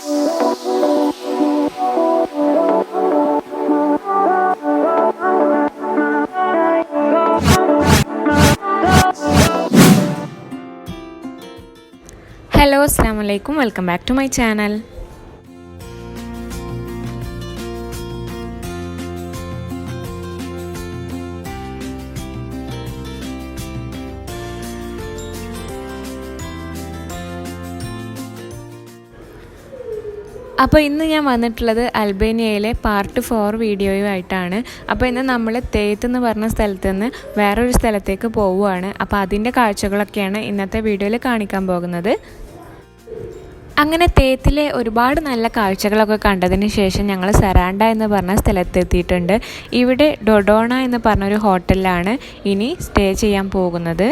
Hello, assalamu alaikum. Welcome back to my channel. അപ്പോൾ ഇന്ന് ഞാൻ വന്നിട്ടുള്ളത് അൽബേനിയയിലെ പാർട്ട് 4 വീഡിയോയുമായിട്ടാണ്. അപ്പോൾ ഇന്ന് നമ്മൾ തേത്ത് എന്ന് പറഞ്ഞ സ്ഥലത്ത് നിന്ന് വേറൊരു സ്ഥലത്തേക്ക് പോവുകയാണ്. അപ്പോൾ അതിൻ്റെ കാഴ്ചകളൊക്കെയാണ് ഇന്നത്തെ വീഡിയോയിൽ കാണിക്കാൻ പോകുന്നത്. അങ്ങനെ തേത്തിലെ ഒരുപാട് നല്ല കാഴ്ചകളൊക്കെ കണ്ടതിന് ശേഷം ഞങ്ങൾ സരാണ്ട എന്ന് പറഞ്ഞ സ്ഥലത്തെത്തിയിട്ടുണ്ട്. ഇവിടെ ഡൊഡോണ എന്ന് പറഞ്ഞൊരു ഹോട്ടലിലാണ് ഇനി സ്റ്റേ ചെയ്യാൻ പോകുന്നത്.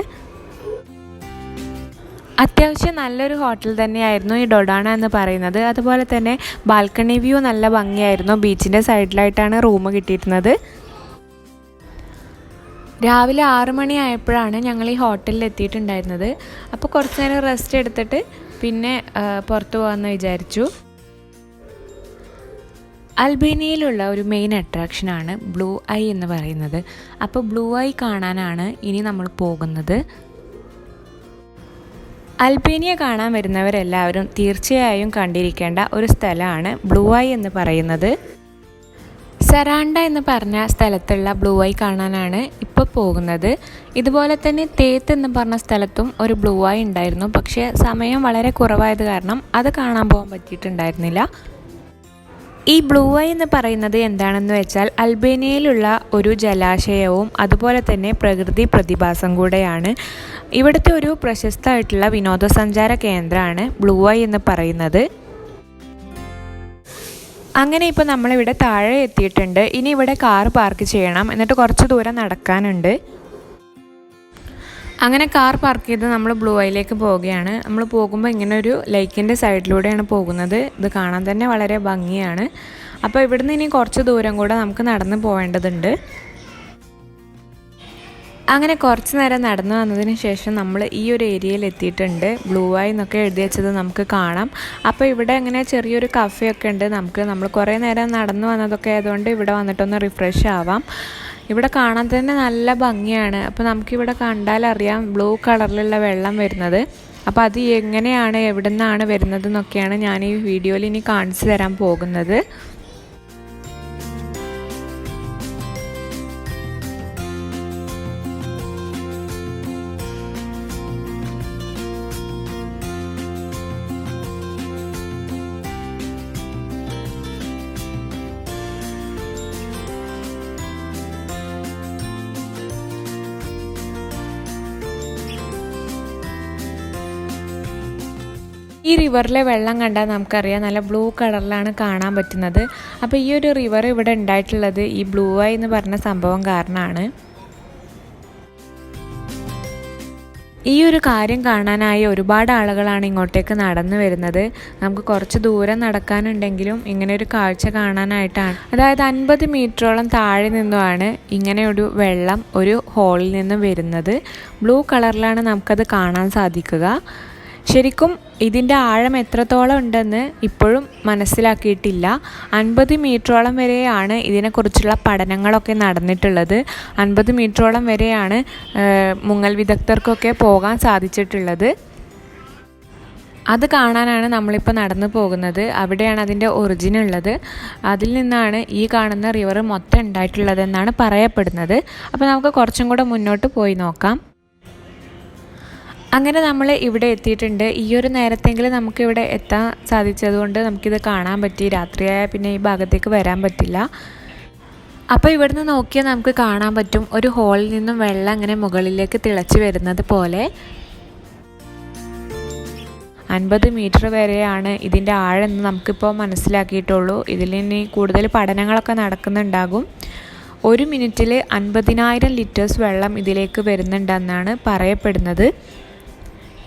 അത്യാവശ്യം നല്ലൊരു ഹോട്ടൽ തന്നെയായിരുന്നു ഈ ഡൊഡോണ എന്ന് പറയുന്നത്. അതുപോലെ തന്നെ ബാൽക്കണി വ്യൂ നല്ല ഭംഗിയായിരുന്നു. ബീച്ചിൻ്റെ സൈഡിലായിട്ടാണ് റൂം കിട്ടിയിരുന്നത്. രാവിലെ 6 മണി ആയപ്പോഴാണ് ഞങ്ങൾ ഈ ഹോട്ടലിൽ എത്തിയിട്ടുണ്ടായിരുന്നത്. അപ്പോൾ കുറച്ച് നേരം റെസ്റ്റ് എടുത്തിട്ട് പിന്നെ പുറത്തു പോകാമെന്ന് വിചാരിച്ചു. അൽബേനിയയിലുള്ള ഒരു മെയിൻ അട്രാക്ഷനാണ് ബ്ലൂ ഐ എന്ന് പറയുന്നത്. അപ്പോൾ ബ്ലൂ ഐ കാണാനാണ് ഇനി നമ്മൾ പോകുന്നത്. അൽബേനിയ കാണാൻ വരുന്നവരെല്ലാവരും തീർച്ചയായും കണ്ടിരിക്കേണ്ട ഒരു സ്ഥലമാണ് ബ്ലൂ ഐ എന്ന് പറയുന്നത്. സരാണ്ട എന്ന് പറഞ്ഞ സ്ഥലത്തുള്ള ബ്ലൂ ഐ കാണാനാണ് ഇപ്പോൾ പോകുന്നത്. ഇതുപോലെ തന്നെ തേത്ത് എന്ന് പറഞ്ഞ സ്ഥലത്തും ഒരു ബ്ലൂ ഐ ഉണ്ടായിരുന്നു. പക്ഷേ സമയം വളരെ കുറവായത് കാരണം അത് കാണാൻ പോകാൻ പറ്റിയിട്ടുണ്ടായിരുന്നില്ല. ഈ ബ്ലൂ ഐ എന്ന് പറയുന്നത് എന്താണെന്ന് വെച്ചാൽ അൽബേനിയയിലുള്ള ഒരു ജലാശയവും അതുപോലെ തന്നെ പ്രകൃതി പ്രതിഭാസം കൂടെയാണ്. ഇവിടുത്തെ ഒരു പ്രശസ്തമായിട്ടുള്ള വിനോദസഞ്ചാര കേന്ദ്രമാണ് ബ്ലൂ ഐ എന്ന് പറയുന്നത്. അങ്ങനെ ഇപ്പോൾ നമ്മളിവിടെ താഴെ എത്തിയിട്ടുണ്ട്. ഇനി ഇവിടെ കാർ പാർക്ക് ചെയ്യണം, എന്നിട്ട് കുറച്ച് ദൂരം നടക്കാനുണ്ട്. അങ്ങനെ കാർ പാർക്ക് ചെയ്ത് നമ്മൾ ബ്ലൂ ഐയിലേക്ക് പോവുകയാണ്. നമ്മൾ പോകുമ്പോൾ ഇങ്ങനെ ഒരു ലേക്കിൻ്റെ സൈഡിലൂടെയാണ് പോകുന്നത്. ഇത് കാണാൻ തന്നെ വളരെ ഭംഗിയാണ്. അപ്പോൾ ഇവിടുന്ന് ഇനി കുറച്ച് ദൂരം കൂടെ നമുക്ക് നടന്ന് പോവേണ്ടതുണ്ട്. അങ്ങനെ കുറച്ച് നേരം നടന്നു വന്നതിന് ശേഷം നമ്മൾ ഈ ഒരു ഏരിയയിൽ എത്തിയിട്ടുണ്ട്. ബ്ലൂ ഐ എന്നൊക്കെ എഴുതി വെച്ചത് നമുക്ക് കാണാം. അപ്പോൾ ഇവിടെ ഇങ്ങനെ ചെറിയൊരു കഫേയൊക്കെ ഉണ്ട്. നമ്മൾ കുറേ നേരം നടന്നു വന്നതൊക്കെ ആയതുകൊണ്ട് ഇവിടെ വന്നിട്ടൊന്ന് റിഫ്രഷ് ആവാം. ഇവിടെ കാണാൻ തന്നെ നല്ല ഭംഗിയാണ്. അപ്പോൾ നമുക്കിവിടെ കണ്ടാലറിയാം ബ്ലൂ കളറിലുള്ള വെള്ളം വരുന്നത്. അപ്പോൾ അത് എങ്ങനെയാണ് എവിടെ നിന്നാണ് വരുന്നത് എന്നൊക്കെയാണ് ഞാൻ ഈ വീഡിയോയിൽ ഇനി കാണിച്ചു തരാൻ പോകുന്നത്. ഈ റിവറിലെ വെള്ളം കണ്ടാൽ നമുക്കറിയാം നല്ല ബ്ലൂ കളറിലാണ് കാണാൻ പറ്റുന്നത്. അപ്പോൾ ഈ ഒരു റിവർ ഇവിടെ ഉണ്ടായിട്ടുള്ളത് ഈ ബ്ലൂ ഐ എന്ന് പറഞ്ഞ സംഭവം കാരണമാണ്. ഈ ഒരു കാര്യം കാണാനായി ഒരുപാട് ആളുകളാണ് ഇങ്ങോട്ടേക്ക് നടന്നു വരുന്നത്. നമുക്ക് കുറച്ച് ദൂരം നടക്കാനുണ്ടെങ്കിലും ഇങ്ങനെ ഒരു കാഴ്ച കാണാനായിട്ടാണ്. അതായത് 50 മീറ്ററോളം താഴെ നിന്നുമാണ് ഇങ്ങനെ ഒരു വെള്ളം ഒരു ഹോളിൽ നിന്ന് വരുന്നത്. ബ്ലൂ കളറിലാണ് നമുക്കത് കാണാൻ സാധിക്കുക. ശരിക്കും ഇതിൻ്റെ ആഴം എത്രത്തോളം ഉണ്ടെന്ന് ഇപ്പോഴും മനസ്സിലാക്കിയിട്ടില്ല. 50 മീറ്ററോളം വരെയാണ് ഇതിനെക്കുറിച്ചുള്ള പഠനങ്ങളൊക്കെ നടന്നിട്ടുള്ളത്. 50 മീറ്ററോളം വരെയാണ് മുങ്ങൽ വിദഗ്ധർക്കൊക്കെ പോകാൻ സാധിച്ചിട്ടുള്ളത്. അത് കാണാനാണ് നമ്മളിപ്പോൾ നടന്നു പോകുന്നത്. അവിടെയാണ് അതിൻ്റെ ഒറിജിൻ ഉള്ളത്. അതിൽ നിന്നാണ് ഈ കാണുന്ന റിവർ മൊത്തം ഉണ്ടായിട്ടുള്ളതെന്നാണ് പറയപ്പെടുന്നത്. അപ്പോൾ നമുക്ക് കുറച്ചും കൂടെ മുന്നോട്ട് പോയി നോക്കാം. അങ്ങനെ നമ്മൾ ഇവിടെ എത്തിയിട്ടുണ്ട്. ഈ ഒരു നേരത്തെങ്കിലും നമുക്കിവിടെ എത്താൻ സാധിച്ചതുകൊണ്ട് നമുക്കിത് കാണാൻ പറ്റി. രാത്രിയായ പിന്നെ ഈ ഭാഗത്തേക്ക് വരാൻ പറ്റില്ല. അപ്പോൾ ഇവിടുന്ന് നോക്കിയാൽ നമുക്ക് കാണാൻ പറ്റും ഒരു ഹോളിൽ നിന്നും വെള്ളം അങ്ങനെ മുകളിലേക്ക് തിളച്ച് വരുന്നത് പോലെ. 50 മീറ്റർ വരെയാണ് ഇതിൻ്റെ ആഴം എന്ന് നമുക്കിപ്പോൾ മനസ്സിലാക്കിയിട്ടുള്ളൂ. ഇതിലിനി കൂടുതൽ പഠനങ്ങളൊക്കെ നടക്കുന്നുണ്ടാകും. 1 മിനിറ്റിൽ 50,000 ലിറ്റേഴ്സ് വെള്ളം ഇതിലേക്ക് വരുന്നുണ്ടെന്നാണ് പറയപ്പെടുന്നത്.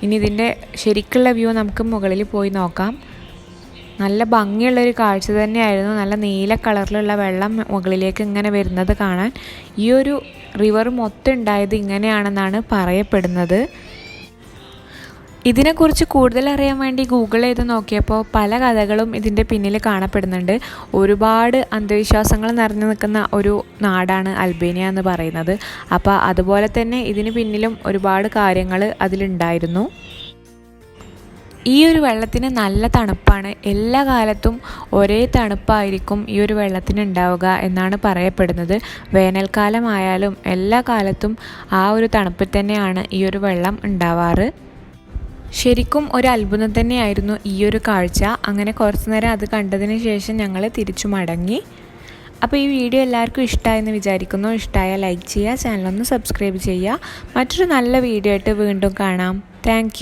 ഇനി ഇതിൻ്റെ ശരിക്കുള്ള വ്യൂ നമുക്ക് മുകളിൽ പോയി നോക്കാം. നല്ല ഭംഗിയുള്ളൊരു കാഴ്ച തന്നെയായിരുന്നു. നല്ല നീല കളറിലുള്ള വെള്ളം മുകളിലേക്ക് ഇങ്ങനെ വരുന്നത് കാണാൻ. ഈ ഒരു റിവർ മൊത്തം ഉണ്ടായത് ഇങ്ങനെയാണെന്നാണ് പറയപ്പെടുന്നത്. ഇതിനെക്കുറിച്ച് കൂടുതൽ അറിയാൻ വേണ്ടി ഗൂഗിൾ ചെയ്ത് നോക്കിയപ്പോൾ പല കഥകളും ഇതിൻ്റെ പിന്നിൽ കാണപ്പെടുന്നുണ്ട്. ഒരുപാട് അന്ധവിശ്വാസങ്ങൾ നിറഞ്ഞു നിൽക്കുന്ന ഒരു നാടാണ് അൽബേനിയ എന്ന് പറയുന്നത്. അപ്പോൾ അതുപോലെ തന്നെ ഇതിന് പിന്നിലും ഒരുപാട് കാര്യങ്ങൾ അതിലുണ്ടായിരുന്നു. ഈ ഒരു വെള്ളത്തിന് നല്ല തണുപ്പാണ്. എല്ലാ കാലത്തും ഒരേ തണുപ്പായിരിക്കും ഈ ഒരു വെള്ളത്തിന് ഉണ്ടാവുക എന്നാണ് പറയപ്പെടുന്നത്. വേനൽക്കാലമായാലും എല്ലാ കാലത്തും ആ ഒരു തണുപ്പിൽ തന്നെയാണ് ഈ ഒരു വെള്ളം ഉണ്ടാവാറ്. ശരിക്കും ഒരു അത്ഭുതം തന്നെയായിരുന്നു ഈ ഒരു കാഴ്ച. അങ്ങനെ കുറച്ച് നേരം അത് കണ്ടതിന് ശേഷം ഞങ്ങൾ തിരിച്ചു മടങ്ങി. അപ്പോൾ ഈ വീഡിയോ എല്ലാവർക്കും ഇഷ്ടമായെന്ന് വിചാരിക്കുന്നു. ഇഷ്ടമായാൽ ലൈക്ക് ചെയ്യുക, ചാനലൊന്ന് സബ്സ്ക്രൈബ് ചെയ്യുക. മറ്റൊരു നല്ല വീഡിയോ ആയിട്ട് വീണ്ടും കാണാം. താങ്ക്